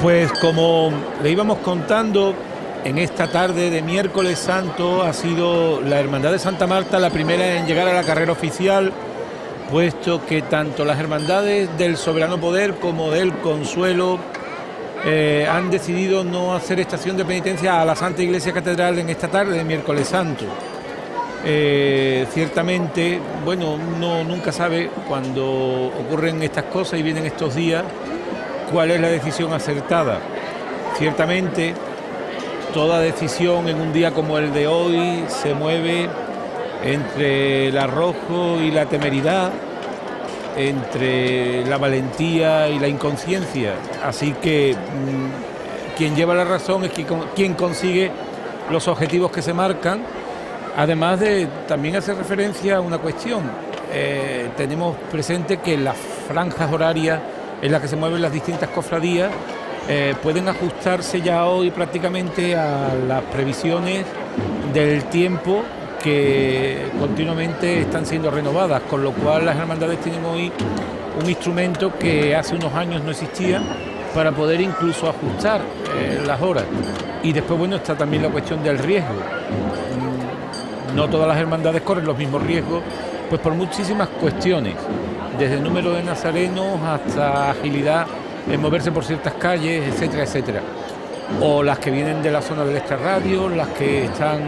Pues como le íbamos contando, en esta tarde de miércoles santo ha sido la Hermandad de Santa Marta la primera en llegar a la carrera oficial, puesto que tanto las hermandades del Soberano Poder como del Consuelo han decidido no hacer estación de penitencia a la Santa Iglesia Catedral en esta tarde de miércoles santo. Ciertamente, bueno, uno nunca sabe cuando ocurren estas cosas y vienen estos días cuál es la decisión acertada. Ciertamente, toda decisión en un día como el de hoy se mueve entre el arrojo y la temeridad, entre la valentía y la inconsciencia. Así que quien lleva la razón es quien consigue los objetivos que se marcan. Además de también hacer referencia a una cuestión, tenemos presente que las franjas horarias en las que se mueven las distintas cofradías pueden ajustarse ya hoy prácticamente a las previsiones del tiempo que continuamente están siendo renovadas, con lo cual las hermandades tienen hoy un instrumento que hace unos años no existía para poder incluso ajustar las horas. Y después, bueno, está también la cuestión del riesgo. No todas las hermandades corren los mismos riesgos, pues por muchísimas cuestiones, desde el número de nazarenos hasta agilidad en moverse por ciertas calles, etcétera, etcétera. O las que vienen de la zona del extrarradio, las que están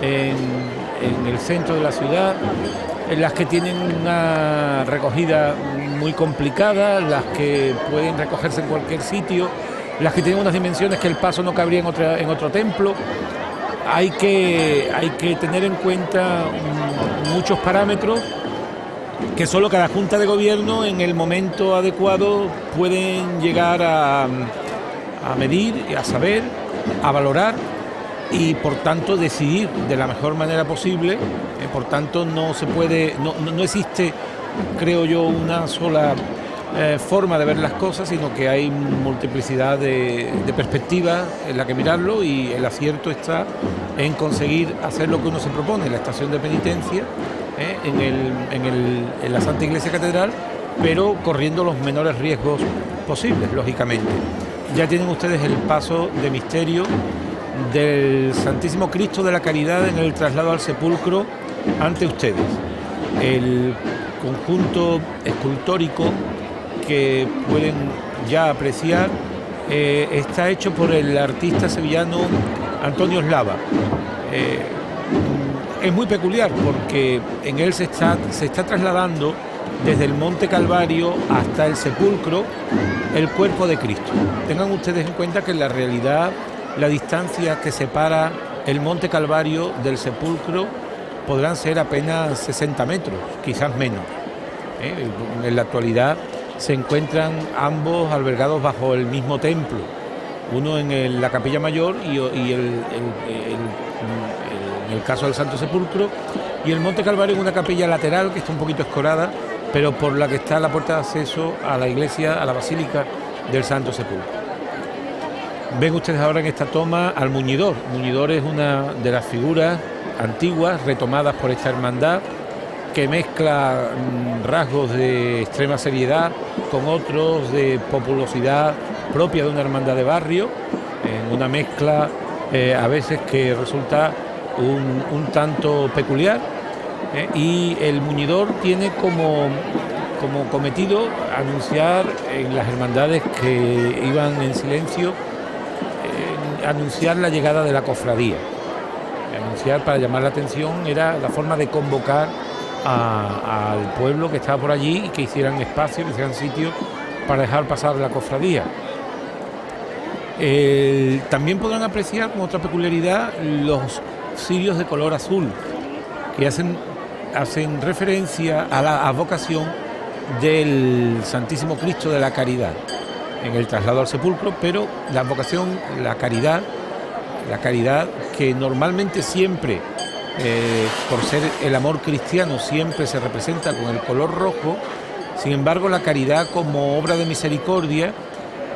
en el centro de la ciudad, las que tienen una recogida muy complicada, las que pueden recogerse en cualquier sitio, las que tienen unas dimensiones que el paso no cabría en otro templo. Hay que tener en cuenta muchos parámetros que solo cada Junta de Gobierno en el momento adecuado pueden llegar a medir, a saber, a valorar y por tanto decidir de la mejor manera posible. Por tanto no existe, creo yo, una sola forma de ver las cosas, sino que hay multiplicidad de perspectivas en la que mirarlo, y el acierto está en conseguir hacer lo que uno se propone, la estación de penitencia en la Santa Iglesia Catedral, pero corriendo los menores riesgos posibles, lógicamente. Ya tienen ustedes el paso de misterio del Santísimo Cristo de la Caridad en el traslado al sepulcro ante ustedes. El conjunto escultórico que pueden ya apreciar está hecho por el artista sevillano Antonio Eslava. Es muy peculiar porque en él se está trasladando desde el Monte Calvario hasta el sepulcro el cuerpo de Cristo. Tengan ustedes en cuenta que en la realidad la distancia que separa el Monte Calvario del sepulcro podrán ser apenas 60 metros, quizás menos. En la actualidad se encuentran ambos albergados bajo el mismo templo, uno en la Capilla Mayor y en el caso del Santo Sepulcro, y el Monte Calvario en una capilla lateral que está un poquito escorada, pero por la que está la puerta de acceso a la iglesia, a la Basílica del Santo Sepulcro. Ven ustedes ahora en esta toma al muñidor. El muñidor es una de las figuras antiguas retomadas por esta hermandad, que mezcla rasgos de extrema seriedad con otros de populosidad propia de una hermandad de barrio, en una mezcla a veces que resulta un tanto peculiar, y el muñidor tiene como cometido anunciar en las hermandades que iban en silencio, anunciar la llegada de la cofradía. Anunciar, para llamar la atención, era la forma de convocar al pueblo que estaba por allí y que hicieran espacio, que hicieran sitio para dejar pasar la cofradía. También podrán apreciar como otra peculiaridad los cirios de color azul, que hacen referencia a la advocación del Santísimo Cristo de la Caridad en el traslado al sepulcro, pero la advocación, la caridad que normalmente siempre, por ser el amor cristiano, siempre se representa con el color rojo. Sin embargo, la caridad como obra de misericordia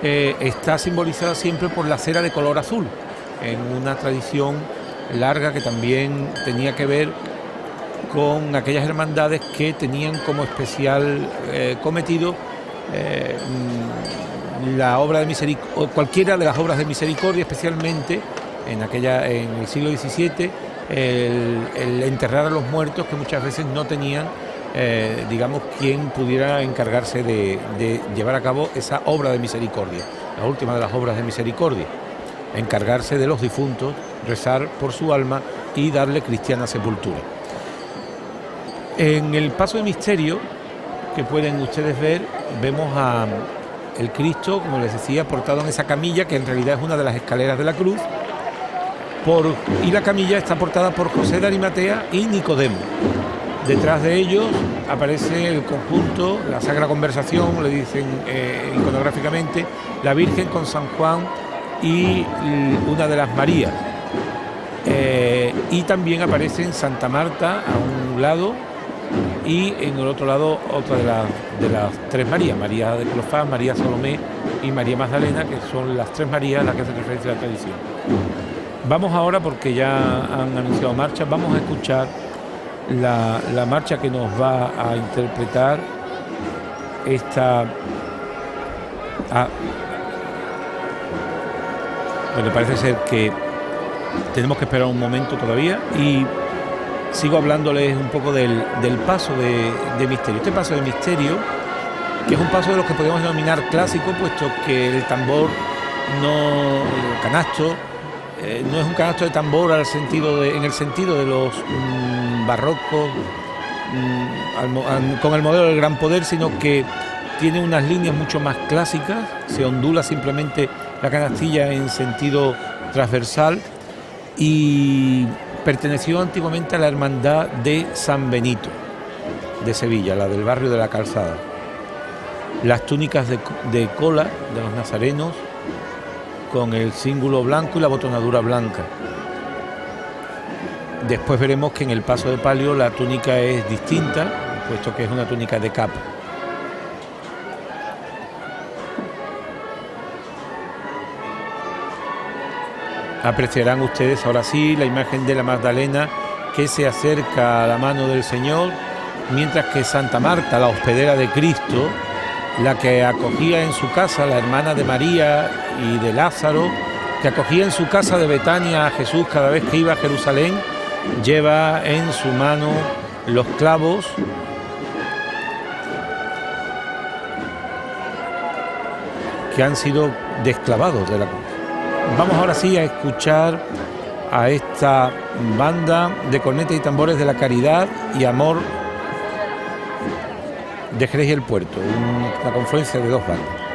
está simbolizada siempre por la cera de color azul, en una tradición larga que también tenía que ver con aquellas hermandades que tenían como especial cometido la obra de misericordia, cualquiera de las obras de misericordia, especialmente en el siglo XVII, el enterrar a los muertos, que muchas veces no tenían, digamos, quien pudiera encargarse de llevar a cabo esa obra de misericordia, la última de las obras de misericordia, encargarse de los difuntos, rezar por su alma y darle cristiana sepultura. En el paso de misterio, que pueden ustedes ver, vemos a el Cristo, como les decía, portado en esa camilla, que en realidad es una de las escaleras de la cruz, y la camilla está portada por José de Arimatea y Nicodemo. Detrás de ellos aparece el conjunto, la Sagrada Conversación, le dicen iconográficamente, la Virgen con San Juan y una de las Marías. Y también aparecen Santa Marta a un lado y en el otro lado otra de las tres Marías, María de Clofás, María Salomé y María Magdalena, que son las tres Marías a las que hace referencia la tradición. Vamos ahora, porque ya han anunciado marcha, vamos a escuchar la marcha que nos va a interpretar esta... Bueno, parece ser que tenemos que esperar un momento todavía y sigo hablándoles un poco del paso de misterio. Este paso de misterio, que es un paso de los que podemos denominar clásico, puesto que el tambor el canasto, no es un canasto de tambor en el sentido de los barrocos, con el modelo del Gran Poder, sino que tiene unas líneas mucho más clásicas, se ondula simplemente la canastilla en sentido transversal y perteneció antiguamente a la Hermandad de San Benito de Sevilla, la del barrio de la Calzada. Las túnicas de cola de los nazarenos con el cíngulo blanco y la botonadura blanca. Después veremos que en el paso de palio la túnica es distinta, puesto que es una túnica de capa. Apreciarán ustedes ahora sí la imagen de la Magdalena que se acerca a la mano del Señor, mientras que Santa Marta, la hospedera de Cristo, la que acogía en su casa, la hermana de María y de Lázaro, que acogía en su casa de Betania a Jesús cada vez que iba a Jerusalén, lleva en su mano los clavos que han sido desclavados de la cruz. Vamos ahora sí a escuchar a esta banda de cornetas y tambores de la Caridad y Amor de Jerez y el Puerto, una confluencia de dos bandas.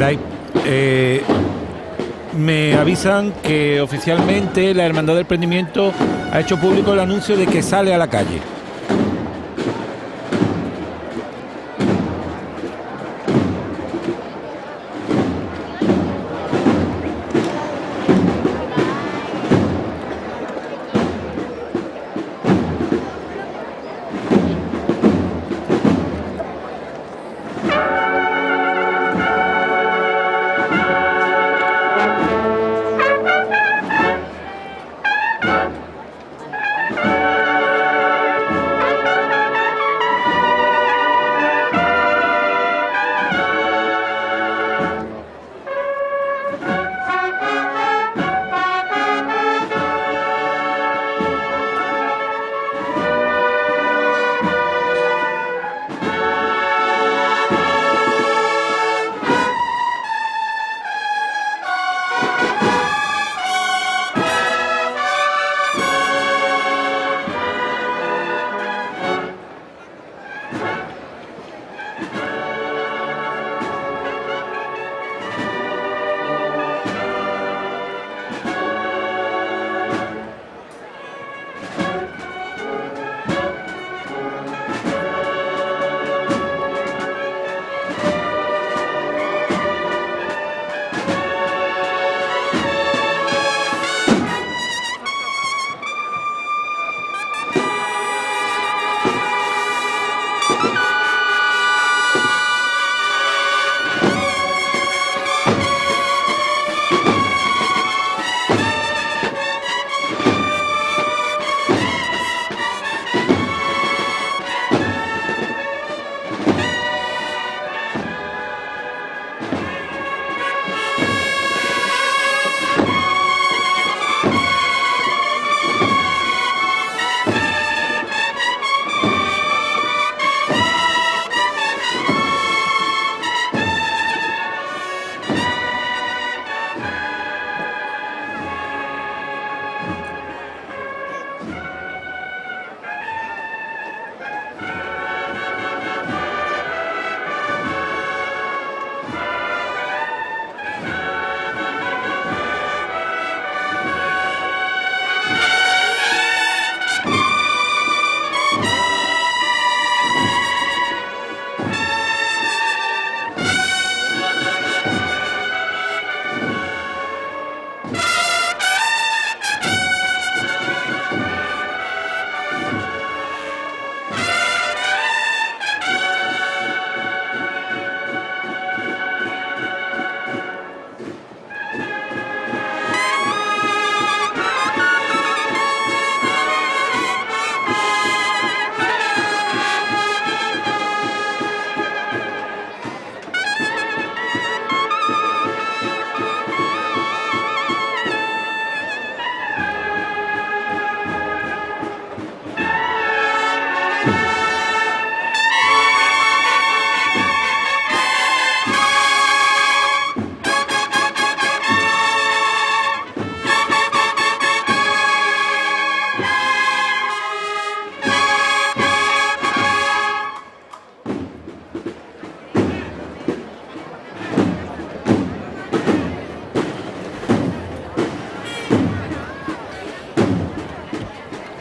Geray, me avisan que oficialmente la Hermandad del Prendimiento ha hecho público el anuncio de que sale a la calle.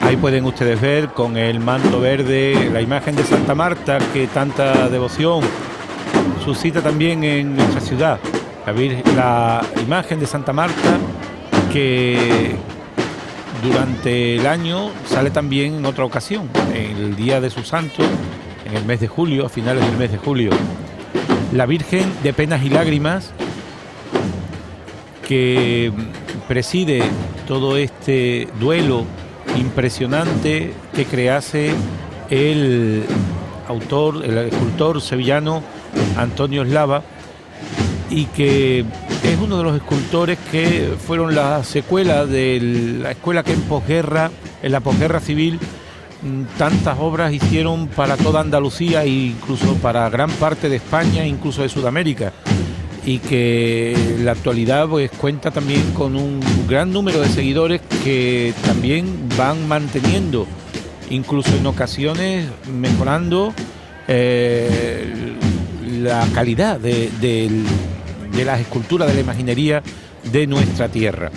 Ahí pueden ustedes ver con el manto verde la imagen de Santa Marta que tanta devoción suscita también en nuestra ciudad. La imagen de Santa Marta que durante el año sale también en otra ocasión, en el día de su santo, en el mes de julio, a finales del mes de julio. La Virgen de Penas y Lágrimas, que preside todo este duelo impresionante que crease el autor, el escultor sevillano Antonio Eslava, y que es uno de los escultores que fueron la secuela de la escuela que en la posguerra civil, tantas obras hicieron para toda Andalucía e incluso para gran parte de España, incluso de Sudamérica, y que en la actualidad pues cuenta también con un gran número de seguidores que también van manteniendo, incluso en ocasiones mejorando la calidad de de las esculturas, de la imaginería de nuestra tierra.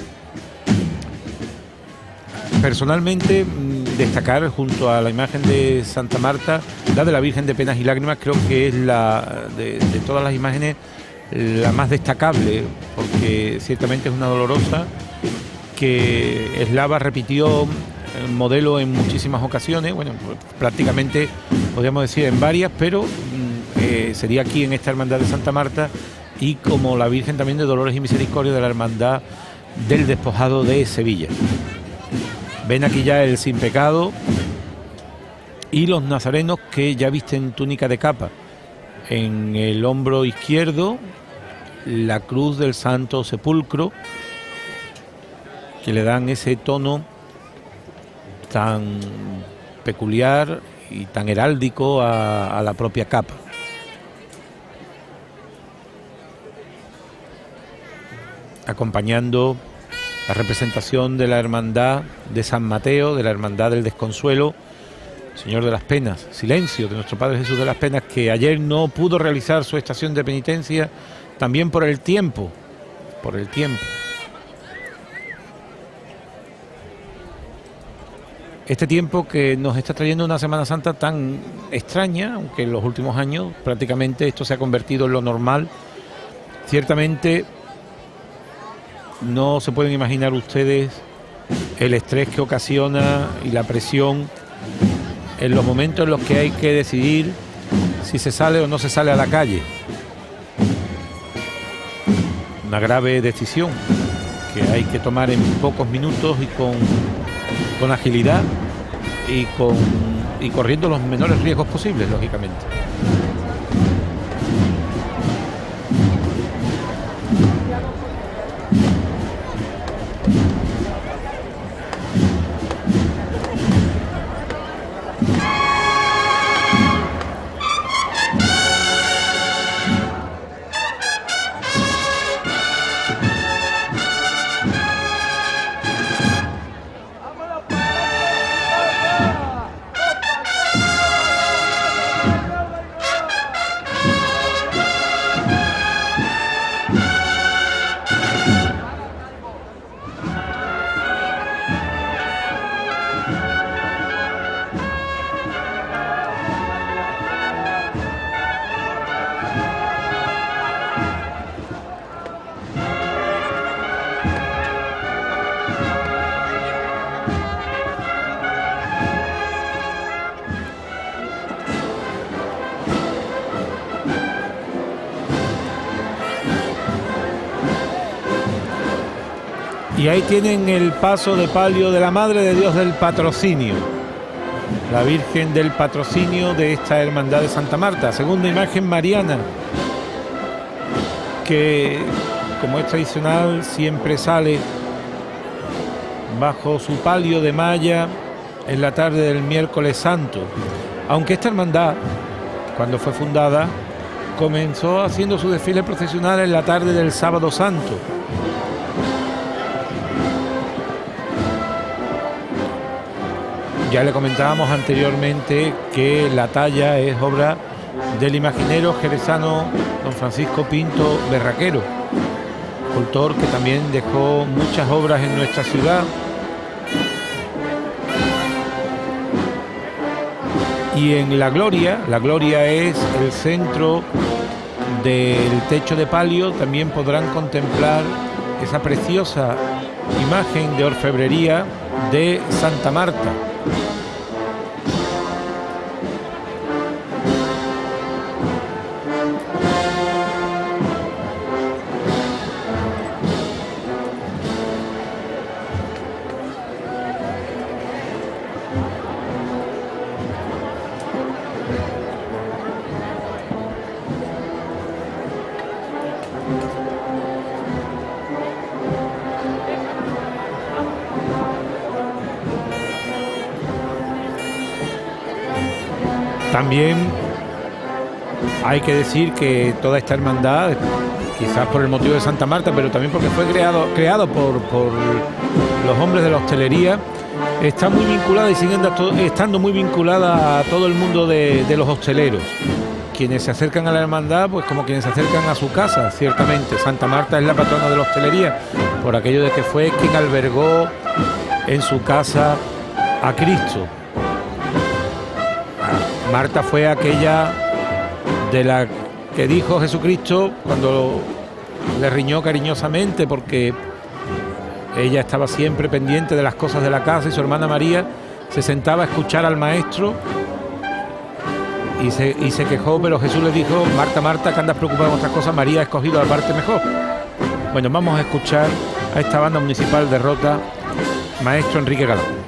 Personalmente, destacar junto a la imagen de Santa Marta, la de la Virgen de Penas y Lágrimas, creo que es la de todas las imágenes la más destacable, porque ciertamente es una dolorosa que Eslava repitió el modelo en muchísimas ocasiones, bueno, prácticamente podríamos decir en varias, pero sería aquí en esta Hermandad de Santa Marta, y como la Virgen también de Dolores y Misericordia de la Hermandad del Despojado de Sevilla. Ven aquí ya el Sin Pecado y los nazarenos que ya visten túnica de capa. En el hombro izquierdo, la cruz del Santo Sepulcro, que le dan ese tono tan peculiar y tan heráldico a la propia capa. Acompañando la representación de la Hermandad de San Mateo, de la Hermandad del Desconsuelo, Señor de las Penas, Silencio, de nuestro Padre Jesús de las Penas, que ayer no pudo realizar su estación de penitencia, también por el tiempo, Este tiempo que nos está trayendo una Semana Santa tan extraña, aunque en los últimos años prácticamente esto se ha convertido en lo normal. Ciertamente no se pueden imaginar ustedes el estrés que ocasiona y la presión en los momentos en los que hay que decidir si se sale o no se sale a la calle. Una grave decisión que hay que tomar en pocos minutos y con agilidad y corriendo los menores riesgos posibles, lógicamente. Y ahí tienen el paso de palio de la Madre de Dios del Patrocinio, la Virgen del Patrocinio de esta Hermandad de Santa Marta, segunda imagen mariana, que como es tradicional siempre sale bajo su palio de malla en la tarde del miércoles santo, aunque esta hermandad, cuando fue fundada, comenzó haciendo su desfile procesional en la tarde del sábado santo. Ya le comentábamos anteriormente que la talla es obra del imaginero jerezano don Francisco Pinto Berraquero, escultor que también dejó muchas obras en nuestra ciudad. Y en la gloria es el centro del techo de palio, también podrán contemplar esa preciosa imagen de orfebrería de Santa Marta. También hay que decir que toda esta hermandad, quizás por el motivo de Santa Marta, pero también porque fue creado por los hombres de la hostelería, está muy vinculada y sigue estando muy vinculada a todo el mundo de los hosteleros. quienes se acercan a la hermandad, pues como quienes se acercan a su casa, ciertamente. Santa Marta es la patrona de la hostelería, por aquello de que fue quien albergó en su casa a Cristo. Marta fue aquella de la que dijo Jesucristo cuando le riñó cariñosamente, porque ella estaba siempre pendiente de las cosas de la casa, y su hermana María se sentaba a escuchar al maestro y se quejó, pero Jesús le dijo: Marta, Marta, que andas preocupada en otras cosas, María ha escogido la parte mejor. Bueno, vamos a escuchar a esta banda municipal de Rota, maestro Enrique Galán.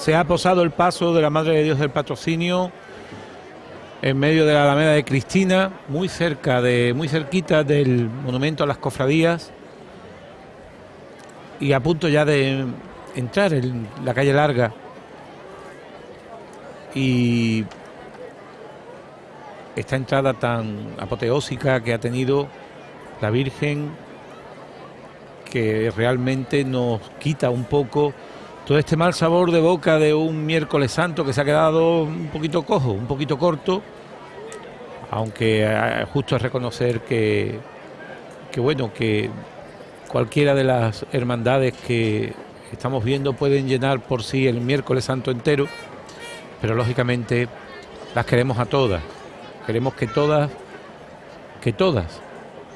Se ha posado el paso de la Madre de Dios del Patrocinio en medio de la Alameda de Cristina, muy cerquita del monumento a las cofradías y a punto ya de entrar en la calle Larga. Y esta entrada tan apoteósica que ha tenido la Virgen, que realmente nos quita un poco todo este mal sabor de boca de un miércoles santo que se ha quedado un poquito cojo, un poquito corto, aunque justo es reconocer que bueno, que cualquiera de las hermandades que estamos viendo pueden llenar por sí el miércoles santo entero, pero lógicamente las queremos a todas, queremos que todas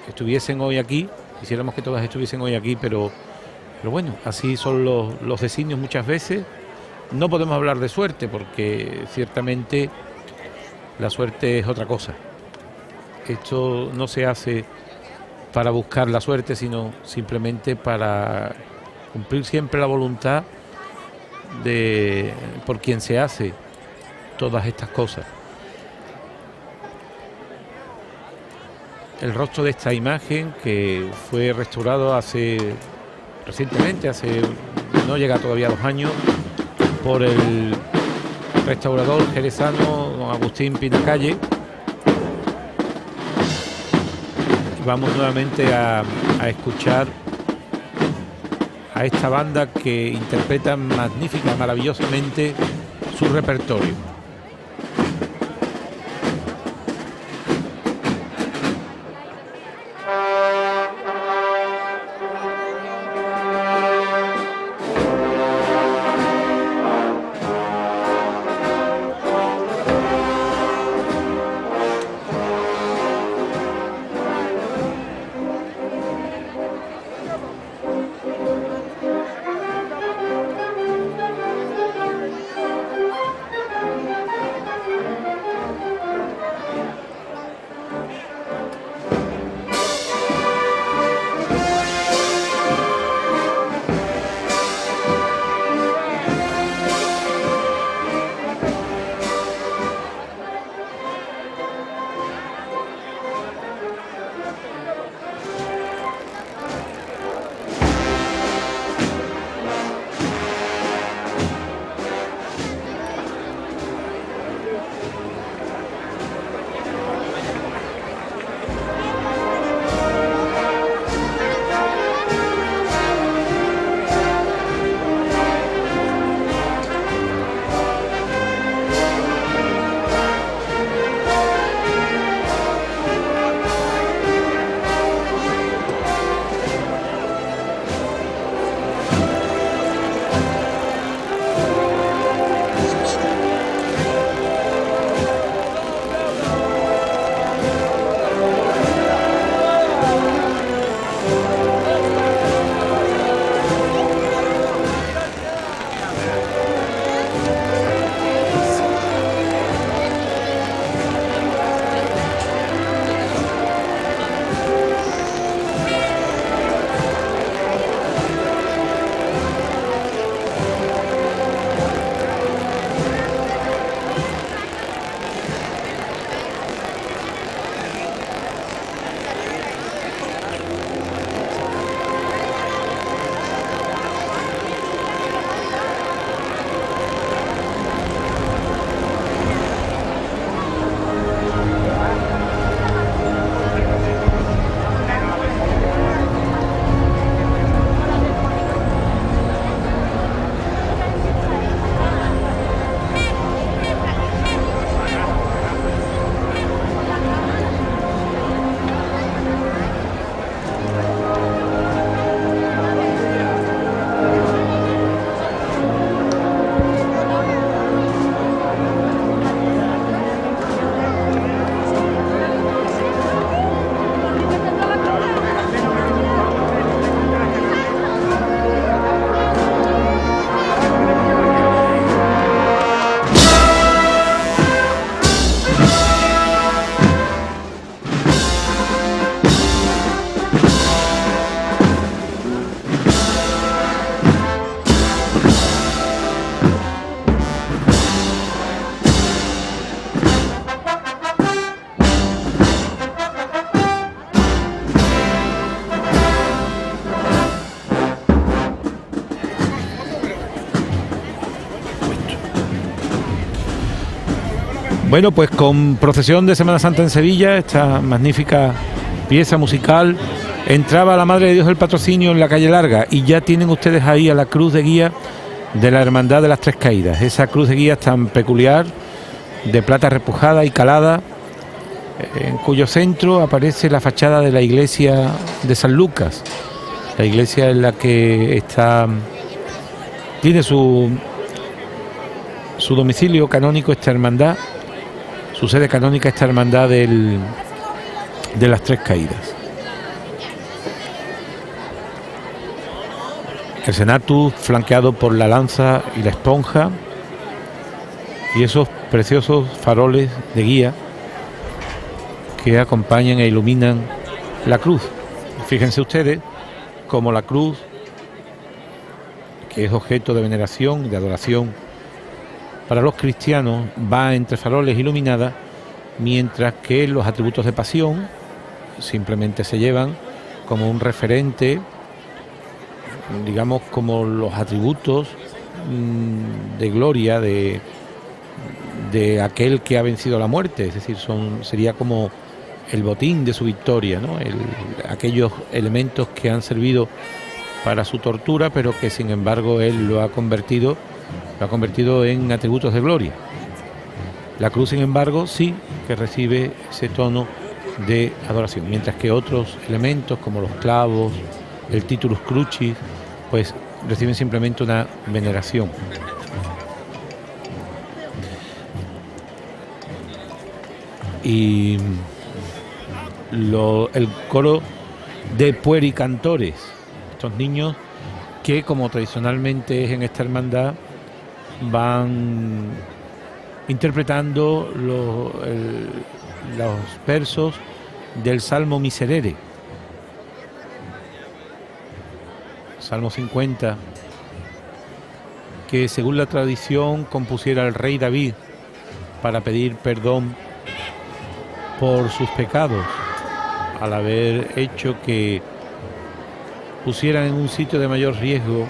estuviesen hoy aquí, quisiéramos que todas estuviesen hoy aquí, pero bueno, así son los designios muchas veces. No podemos hablar de suerte porque ciertamente la suerte es otra cosa. Esto no se hace para buscar la suerte, sino simplemente para cumplir siempre la voluntad por quien se hace todas estas cosas. El rostro de esta imagen, que fue restaurado recientemente, no llega todavía a 2 años, por el restaurador jerezano don Agustín Pinacalle. Y vamos nuevamente a escuchar a esta banda que interpreta magnífica, maravillosamente su repertorio. Bueno, pues con procesión de Semana Santa en Sevilla, esta magnífica pieza musical, entraba la Madre de Dios del Patrocinio en la calle Larga y ya tienen ustedes ahí a la cruz de guía de la Hermandad de las Tres Caídas. Esa cruz de guía tan peculiar, de plata repujada y calada, en cuyo centro aparece la fachada de la iglesia de San Lucas, la iglesia en la que tiene su domicilio canónico esta hermandad, su sede canónica esta hermandad de las Tres Caídas. El Senatus flanqueado por la lanza y la esponja y esos preciosos faroles de guía que acompañan e iluminan la cruz. Fíjense ustedes cómo la cruz, que es objeto de veneración, de adoración para los cristianos, va entre faroles iluminadas, mientras que los atributos de pasión simplemente se llevan como un referente, digamos, como los atributos de gloria de aquel que ha vencido la muerte, es decir, sería como el botín de su victoria, ¿no? Aquellos elementos que han servido para su tortura, pero que sin embargo él lo ha convertido en atributos de gloria. La cruz, sin embargo, sí que recibe ese tono de adoración, mientras que otros elementos como los clavos, el titulus crucis, pues reciben simplemente una veneración. Y el coro de puericantores, estos niños que, como tradicionalmente es en esta hermandad, van interpretando los versos del Salmo Miserere, Salmo 50, que según la tradición compusiera el rey David para pedir perdón por sus pecados, al haber hecho que pusieran en un sitio de mayor riesgo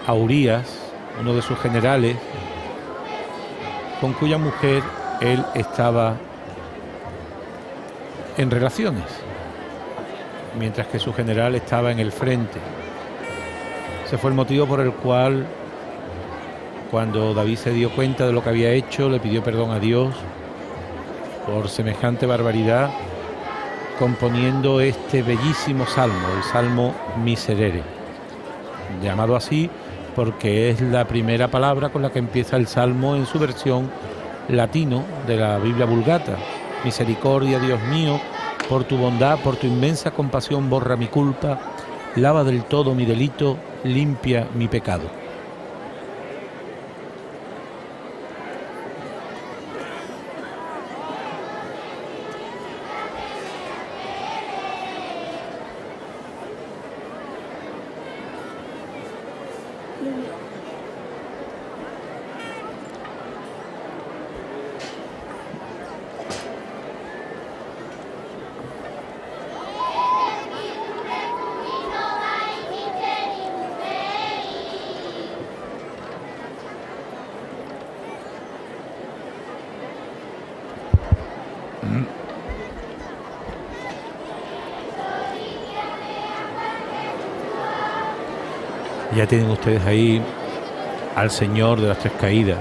a Urías, uno de sus generales, con cuya mujer él estaba en relaciones, mientras que su general estaba en el frente. Ese fue el motivo por el cual, cuando David se dio cuenta de lo que había hecho, le pidió perdón a Dios por semejante barbaridad, componiendo este bellísimo salmo, el Salmo Miserere, llamado así porque es la primera palabra con la que empieza el salmo en su versión latino de la Biblia Vulgata. Misericordia, Dios mío, por tu bondad, por tu inmensa compasión, borra mi culpa, lava del todo mi delito, limpia mi pecado. Ya tienen ustedes ahí al Señor de las Tres Caídas.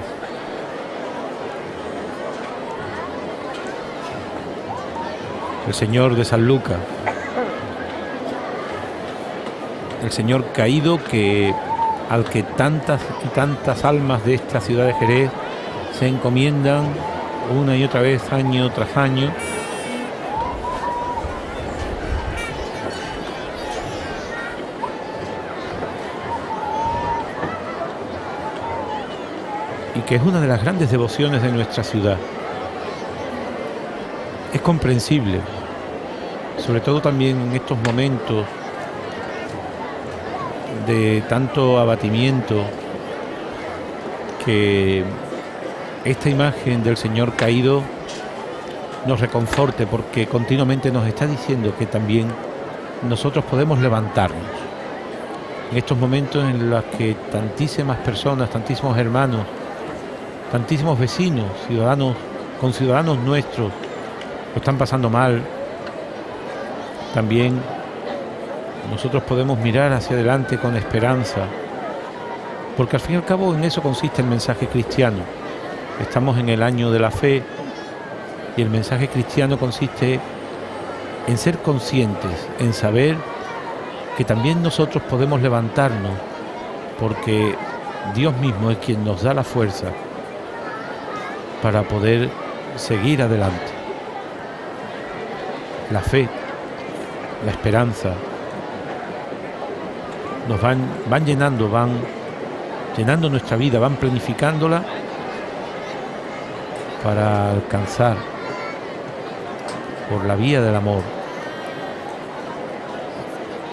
El Señor de San Lucas. El Señor caído al que tantas y tantas almas de esta ciudad de Jerez se encomiendan una y otra vez, año tras año. Y que es una de las grandes devociones de nuestra ciudad. Es comprensible, sobre todo también en estos momentos de tanto abatimiento, que esta imagen del Señor caído nos reconforte, porque continuamente nos está diciendo que también nosotros podemos levantarnos. En estos momentos en los que tantísimas personas, tantísimos hermanos, tantísimos vecinos, ciudadanos, conciudadanos nuestros, lo están pasando mal, también nosotros podemos mirar hacia adelante con esperanza, porque al fin y al cabo en eso consiste el mensaje cristiano. Estamos en el año de la fe y el mensaje cristiano consiste en ser conscientes, en saber que también nosotros podemos levantarnos, porque Dios mismo es quien nos da la fuerza para poder seguir adelante. La fe, la esperanza, nos van llenando nuestra vida, van planificándola para alcanzar por la vía del amor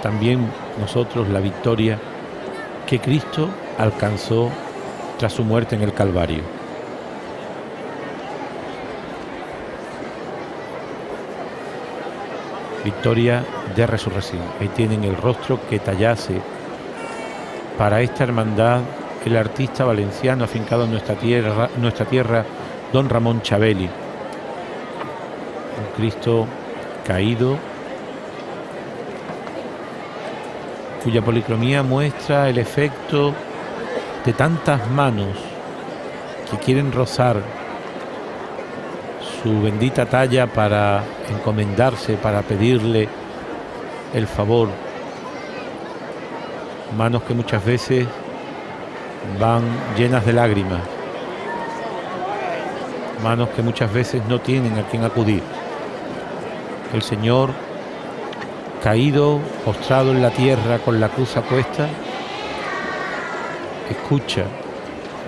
también nosotros la victoria que Cristo alcanzó tras su muerte en el Calvario. Victoria de resurrección. Ahí tienen el rostro que tallase para esta hermandad el artista valenciano afincado en nuestra tierra, don Ramón Chabeli. Un Cristo caído, cuya policromía muestra el efecto de tantas manos que quieren rozar su bendita talla para encomendarse, para pedirle el favor. Manos que muchas veces van llenas de lágrimas, manos que muchas veces no tienen a quien acudir. El Señor, caído, postrado en la tierra con la cruz a cuesta, escucha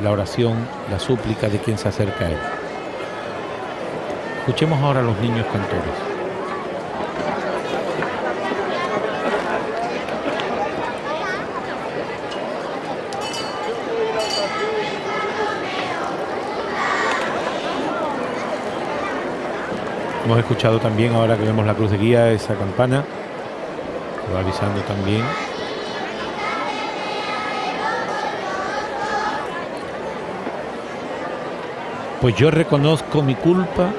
la oración, la súplica de quien se acerca a Él. Escuchemos ahora a los niños cantores. Hemos escuchado también, ahora que vemos la cruz de guía, esa campana que va avisando también. Pues yo reconozco mi culpa,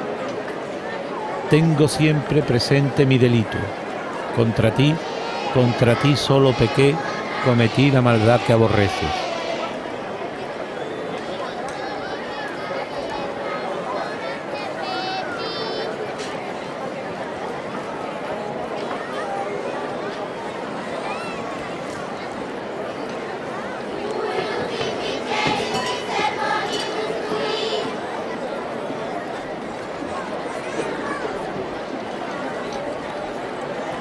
tengo siempre presente mi delito. Contra ti solo pequé, cometí la maldad que aborreces.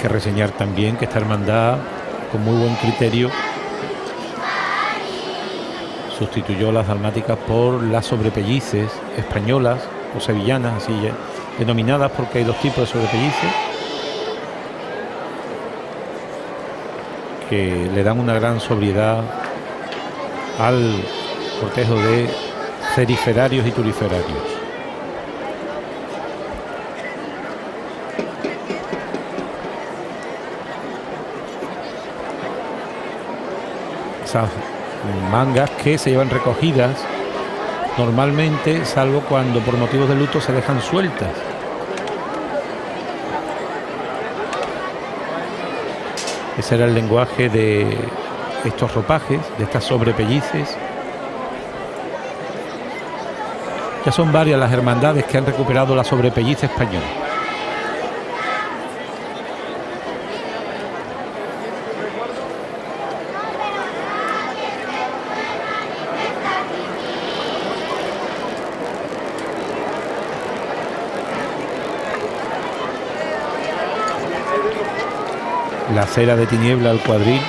Que reseñar también que esta hermandad, con muy buen criterio, sustituyó las dalmáticas por las sobrepellices españolas o sevillanas, así denominadas, porque hay dos tipos de sobrepellices que le dan una gran sobriedad al cortejo de ceriferarios y turiferarios. Mangas que se llevan recogidas normalmente, salvo cuando por motivos de luto se dejan sueltas. Ese era el lenguaje de estos ropajes, de estas sobrepellices. Ya son varias las hermandades que han recuperado la sobrepelliz española. La cera de tiniebla al cuadril.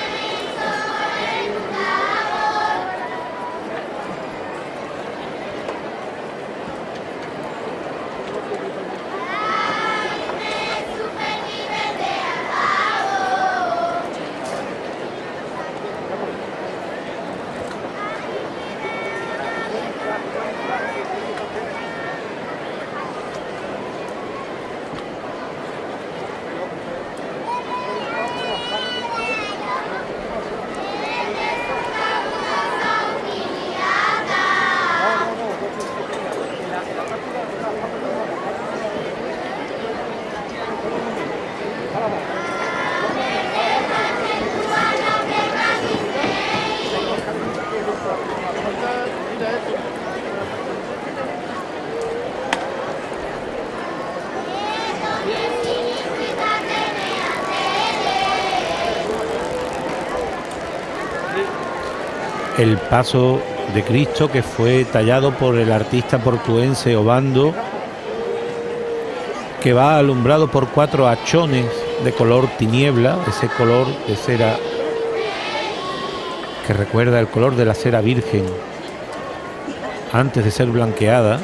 el paso de Cristo, que fue tallado por el artista portuense Obando, que va alumbrado por 4 hachones de color tiniebla, ese color de cera que recuerda el color de la cera virgen antes de ser blanqueada.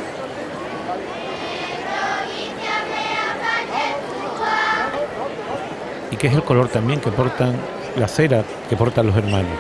Y que es el color también que portan, la cera que portan los hermanos.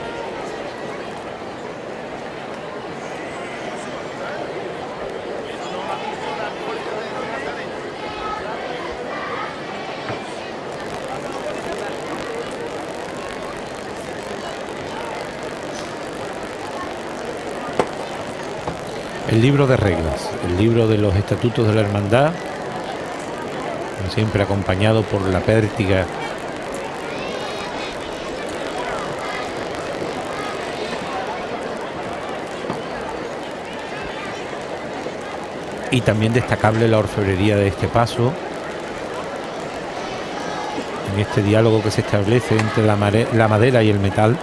El libro de reglas, el libro de los estatutos de la hermandad, siempre acompañado por la pértiga y también destacable la orfebrería de este paso, en este diálogo que se establece entre la madera y el metal.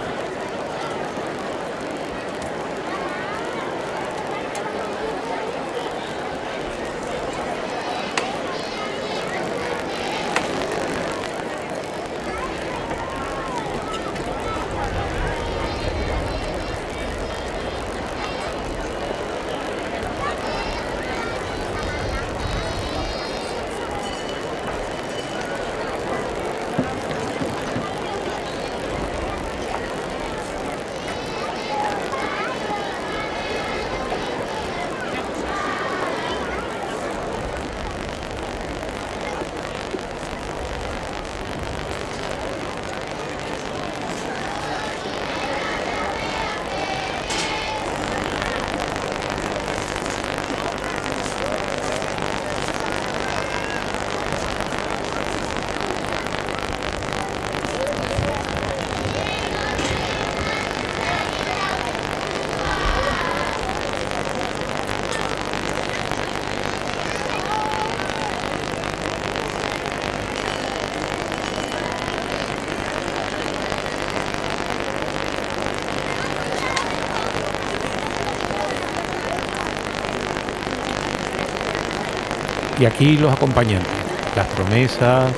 Y aquí los acompañantes, las promesas,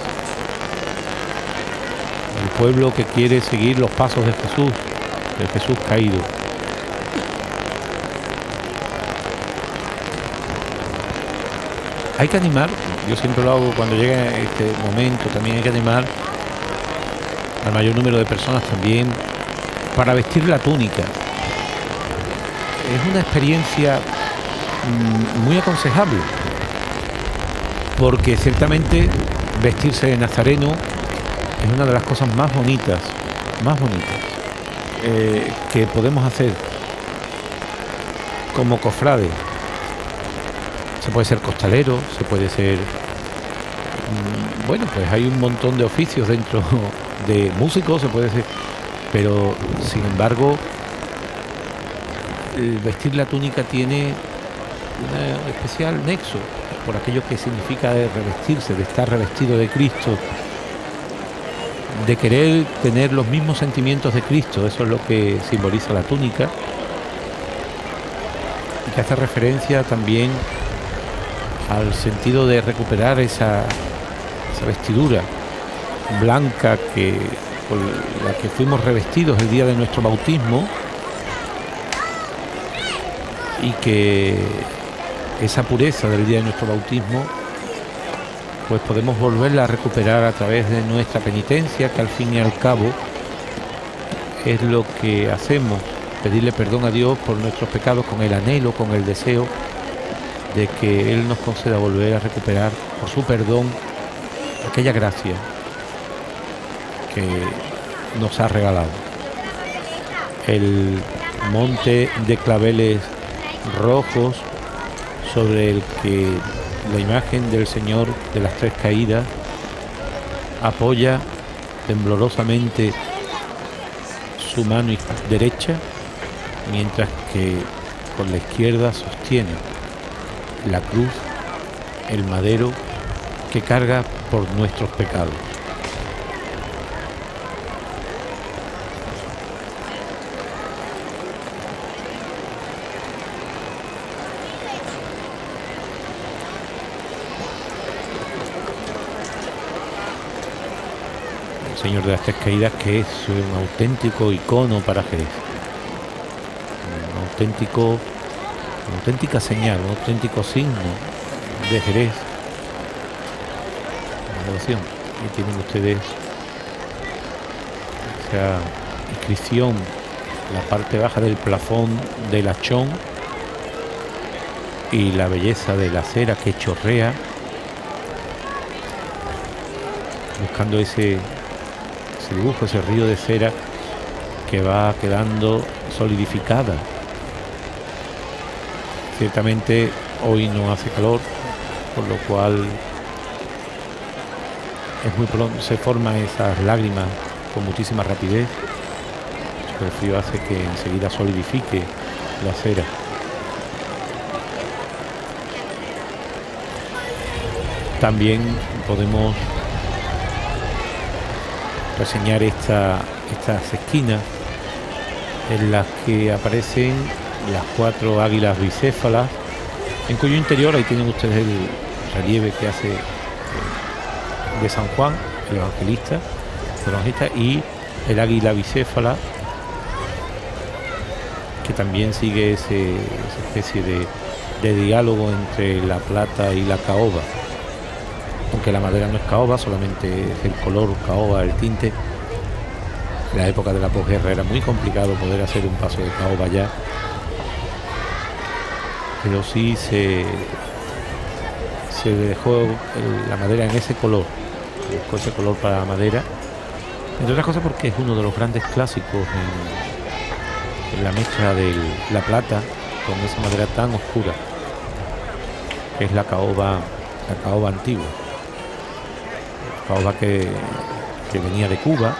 el pueblo que quiere seguir los pasos de Jesús caído. Hay que animar, yo siempre lo hago cuando llega este momento, también hay que animar al mayor número de personas también para vestir la túnica. Es una experiencia muy aconsejable, porque ciertamente vestirse de nazareno es una de las cosas más bonitas que podemos hacer como cofrade. Se puede ser costalero, se puede ser... Bueno, pues hay un montón de oficios dentro de músicos, se puede ser... Pero, sin embargo, el vestir la túnica tiene un especial nexo por aquello que significa de revestirse, de estar revestido de Cristo, de querer tener los mismos sentimientos de Cristo. Eso es lo que simboliza la túnica, y que hace referencia también al sentido de recuperar esa vestidura blanca con la que fuimos revestidos el día de nuestro bautismo, y que esa pureza del día de nuestro bautismo pues podemos volverla a recuperar a través de nuestra penitencia, que al fin y al cabo es lo que hacemos, pedirle perdón a Dios por nuestros pecados con el anhelo, con el deseo de que Él nos conceda volver a recuperar por su perdón aquella gracia que nos ha regalado. El monte de claveles rojos sobre el que la imagen del Señor de las Tres Caídas apoya temblorosamente su mano derecha, mientras que con la izquierda sostiene la cruz, el madero que carga por nuestros pecados. Señor de las Tres Caídas, que es un auténtico icono para Jerez, una auténtica señal, un auténtico signo de Jerez, la devoción. Y tienen ustedes esa inscripción, la parte baja del plafón del hachón y la belleza de la cera que chorrea, buscando ese dibujo, ese río de cera que va quedando solidificada. Ciertamente hoy no hace calor, por lo cual es muy pronto, se forman esas lágrimas con muchísima rapidez. El frío hace que enseguida solidifique la cera. También podemos reseñar estas esquinas en las que aparecen las 4 águilas bicéfalas, en cuyo interior ahí tienen ustedes el relieve que hace de San Juan, el evangelista, y el águila bicéfala, que también sigue esa especie de diálogo entre la plata y la caoba, aunque la madera no es caoba, solamente es el color caoba, el tinte. En la época de la posguerra era muy complicado poder hacer un paso de caoba ya, pero sí se dejó la madera en ese color, se buscó ese color para la madera, entre otras cosas porque es uno de los grandes clásicos en la mezcla de la plata con esa madera tan oscura, que es la caoba antigua, caoba que venía de Cuba,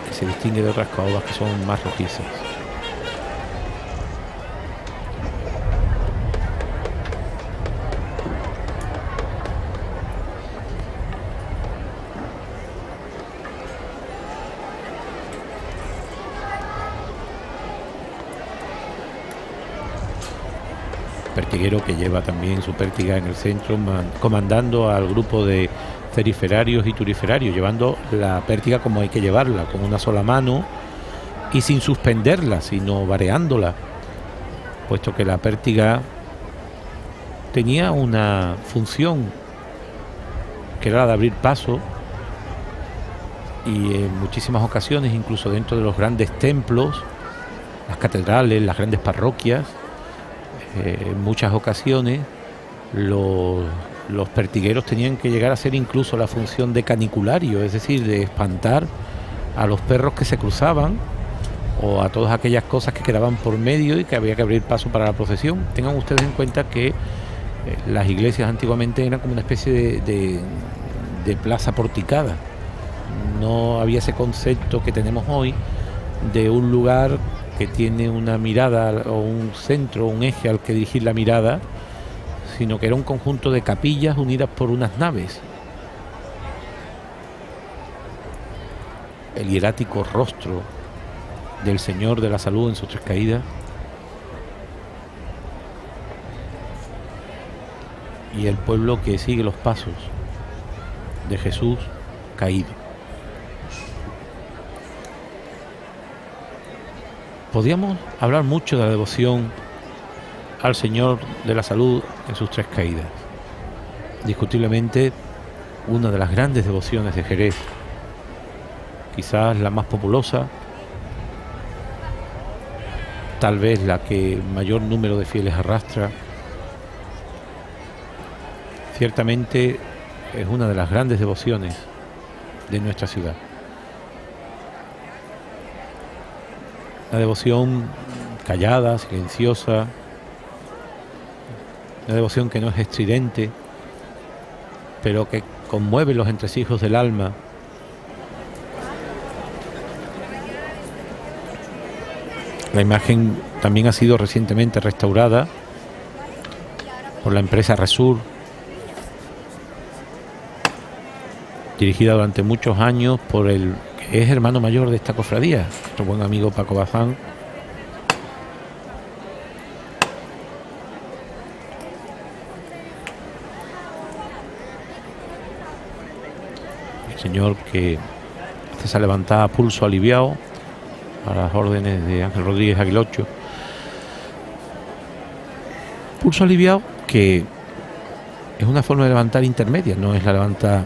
que se distingue de otras caobas que son más rojizas. Pertiguero que lleva también su pértiga en el centro, comandando al grupo de ceriferarios y turiferarios, llevando la pértiga como hay que llevarla, con una sola mano y sin suspenderla, sino vareándola, puesto que la pértiga tenía una función que era la de abrir paso, y en muchísimas ocasiones, incluso dentro de los grandes templos, las catedrales, las grandes parroquias, en muchas ocasiones los pertigueros tenían que llegar a hacer incluso la función de caniculario, es decir, de espantar a los perros que se cruzaban o a todas aquellas cosas que quedaban por medio y que había que abrir paso para la procesión. Tengan ustedes en cuenta que las iglesias antiguamente eran como una especie de plaza porticada. No había ese concepto que tenemos hoy de un lugar que tiene una mirada o un centro, un eje al que dirigir la mirada, sino que era un conjunto de capillas unidas por unas naves. El hierático rostro del Señor de la Salud en sus Tres Caídas y el pueblo que sigue los pasos de Jesús caído. Podríamos hablar mucho de la devoción al Señor de la Salud en sus Tres Caídas. Indiscutiblemente una de las grandes devociones de Jerez, quizás la más populosa, tal vez la que mayor número de fieles arrastra. Ciertamente es una de las grandes devociones de nuestra ciudad. Una devoción callada, silenciosa, una devoción que no es estridente, pero que conmueve los entresijos del alma. La imagen también ha sido recientemente restaurada por la empresa Resur, dirigida durante muchos años por el que es hermano mayor de esta cofradía, nuestro buen amigo Paco Bazán. señor que hace esa levantada a pulso aliviado a las órdenes de Ángel Rodríguez Aguilocho. Pulso aliviado que es una forma de levantar intermedia, no es la levanta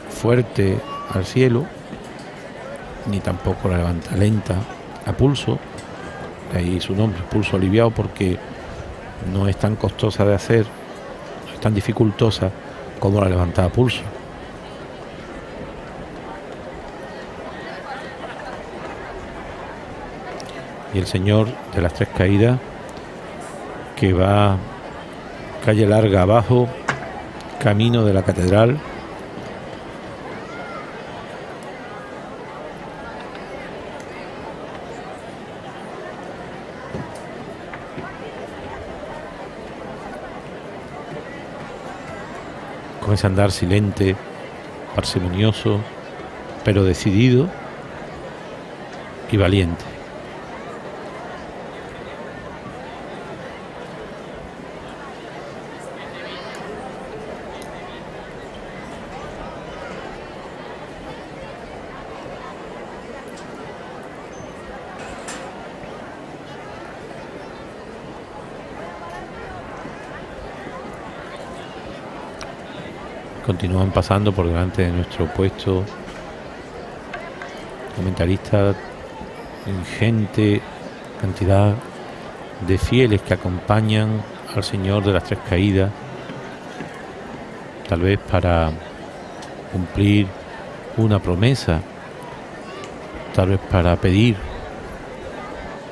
fuerte al cielo, ni tampoco la levanta lenta a pulso. De ahí su nombre, pulso aliviado, porque no es tan costosa de hacer, no es tan dificultosa como la levantada a pulso. Y el señor de las Tres Caídas, que va calle larga abajo, camino de la catedral, con ese andar silente, parsimonioso, pero decidido y valiente. Continúan pasando por delante de nuestro puesto comentaristas, ingente cantidad de fieles que acompañan al Señor de las Tres Caídas, tal vez para cumplir una promesa, tal vez para pedir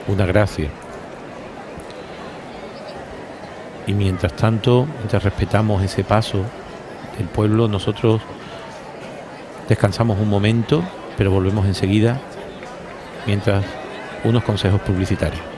una gracia. Y mientras tanto, mientras respetamos ese paso del pueblo, nosotros descansamos un momento, pero volvemos enseguida, mientras unos consejos publicitarios.